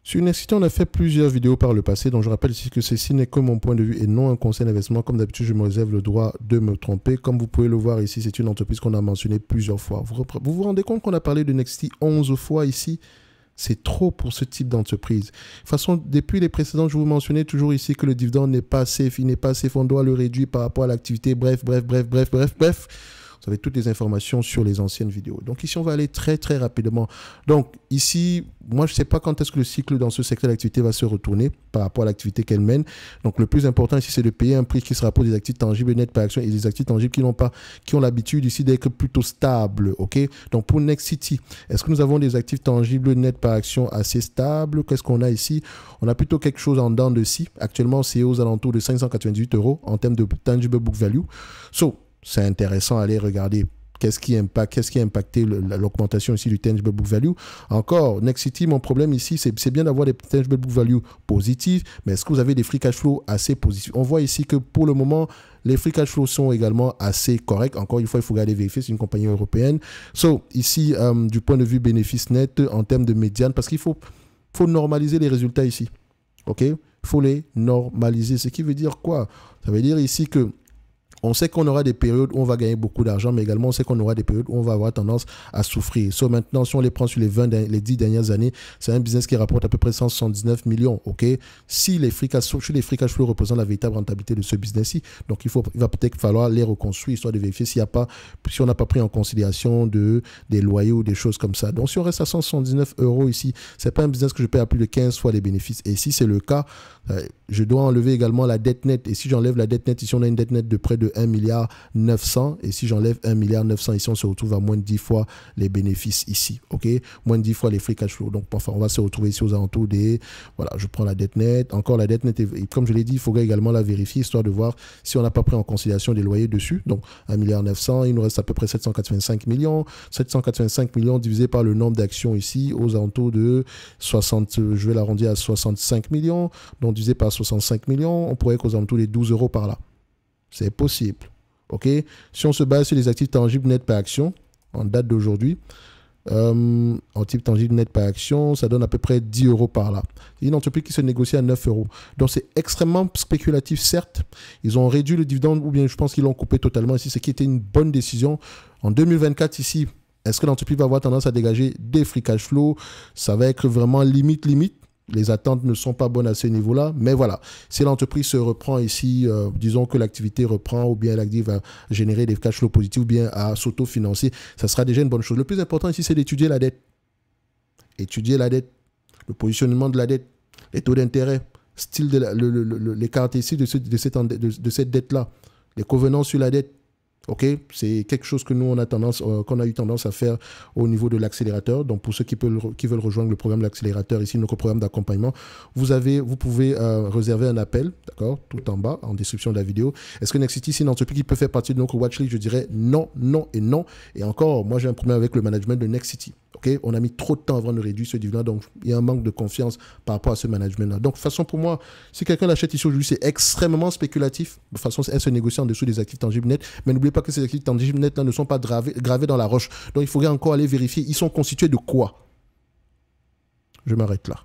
Sur Nexity, on a fait plusieurs vidéos par le passé, donc je rappelle ici que ceci n'est que mon point de vue et non un conseil d'investissement. Comme d'habitude, je me réserve le droit de me tromper. Comme vous pouvez le voir ici, c'est une entreprise qu'on a mentionnée plusieurs fois. Vous vous rendez compte qu'on a parlé de Nexity 11 fois ici? C'est trop pour ce type d'entreprise. De toute façon, depuis les précédents, je vous mentionnais toujours ici que le dividende n'est pas safe, il n'est pas safe, on doit le réduire par rapport à l'activité, bref. Vous avez toutes les informations sur les anciennes vidéos. Donc ici, on va aller très rapidement. Donc ici, moi, je ne sais pas quand est-ce que le cycle dans ce secteur d'activité va se retourner par rapport à l'activité qu'elle mène. Donc le plus important ici, c'est de payer un prix qui se rapporte des actifs tangibles net par action et des actifs tangibles qui ont l'habitude ici d'être plutôt stables. Ok. Donc pour Nexity, est-ce que nous avons des actifs tangibles net par action assez stables? Qu'est-ce qu'on a ici? On a plutôt quelque chose en dents de scie. Actuellement, c'est aux alentours de 598 € en termes de tangible book value. C'est intéressant d'aller regarder qu'est-ce qui a impacté l'augmentation ici du tangible book value. Encore, Nexity, mon problème ici, c'est bien d'avoir des tangible book value positifs, mais est-ce que vous avez des free cash flow assez positifs? On voit ici que pour le moment, les free cash flow sont également assez corrects. Encore une fois, il faut regarder vérifier, c'est une compagnie européenne. Ici, du point de vue bénéfice net en termes de médiane, parce qu'il faut normaliser les résultats ici. OK? Il faut les normaliser. Ce qui veut dire quoi? Ça veut dire ici que on sait qu'on aura des périodes où on va gagner beaucoup d'argent, mais également on sait qu'on aura des périodes où on va avoir tendance à souffrir. Maintenant, si on les prend sur les 10 dernières années, c'est un business qui rapporte à peu près 179 millions. Ok. Si les free cash flow représentent la véritable rentabilité de ce business-ci, donc il va peut-être falloir les reconstruire, histoire de vérifier si on n'a pas pris en considération des loyers ou des choses comme ça. Donc si on reste à 179 € ici, c'est pas un business que je paie à plus de 15 fois les bénéfices. Et si c'est le cas, je dois enlever également la dette nette. Et si j'enlève la dette nette, ici on a une dette nette de près de 1,9 milliard. Et si j'enlève 1,9 milliard, ici on se retrouve à moins de 10 fois les bénéfices ici. Ok, moins de 10 fois les free cash flow. Donc enfin, on va se retrouver ici aux alentours des... Voilà, je prends la dette nette. Encore la dette nette, et comme je l'ai dit, il faudrait également la vérifier, histoire de voir si on n'a pas pris en considération des loyers dessus. Donc 1,9 milliard, il nous reste à peu près 785 millions. 785 millions divisé par le nombre d'actions ici, aux alentours de 60, je vais l'arrondir à 65 millions. Donc divisé par 65 millions, on pourrait qu'aux alentours des 12 € par là. C'est possible. OK? Si on se base sur les actifs tangibles net par action, en date d'aujourd'hui, en type tangible net par action, ça donne à peu près 10 € par là. C'est une entreprise qui se négocie à 9 €. Donc c'est extrêmement spéculatif, certes. Ils ont réduit le dividende, ou bien je pense qu'ils l'ont coupé totalement ici, ce qui était une bonne décision. En 2024 ici, est-ce que l'entreprise va avoir tendance à dégager des free cash flow? Ça va être vraiment limite. Les attentes ne sont pas bonnes à ce niveau-là, mais voilà, si l'entreprise se reprend ici, disons que l'activité reprend, ou bien l'activité va générer des cash flows positifs, ou bien à s'autofinancer, ça sera déjà une bonne chose. Le plus important ici, c'est d'étudier la dette. Étudier la dette, le positionnement de la dette, les taux d'intérêt, style les caractéristiques de cette dette-là, les covenants sur la dette. Ok, c'est quelque chose que nous qu'on a eu tendance à faire au niveau de l'accélérateur. Donc pour ceux qui veulent rejoindre le programme de l'accélérateur ici, notre programme d'accompagnement, vous pouvez réserver un appel, d'accord, tout en bas en description de la vidéo. Est-ce que Nexity c'est une entreprise qui peut faire partie de notre watchlist? Je dirais non, non et non. Et encore, moi j'ai un problème avec le management de Nexity. Ok, on a mis trop de temps avant de réduire ce dividende, donc il y a un manque de confiance par rapport à ce management-là. Donc de toute façon pour moi, si quelqu'un l'achète ici aujourd'hui, c'est extrêmement spéculatif. De toute façon, elle se négocie en dessous des actifs tangibles nets, mais n'oubliez pas que ces actifs tangibles nets là ne sont pas gravés dans la roche. Donc il faudrait encore aller vérifier, ils sont constitués de quoi? Je m'arrête là.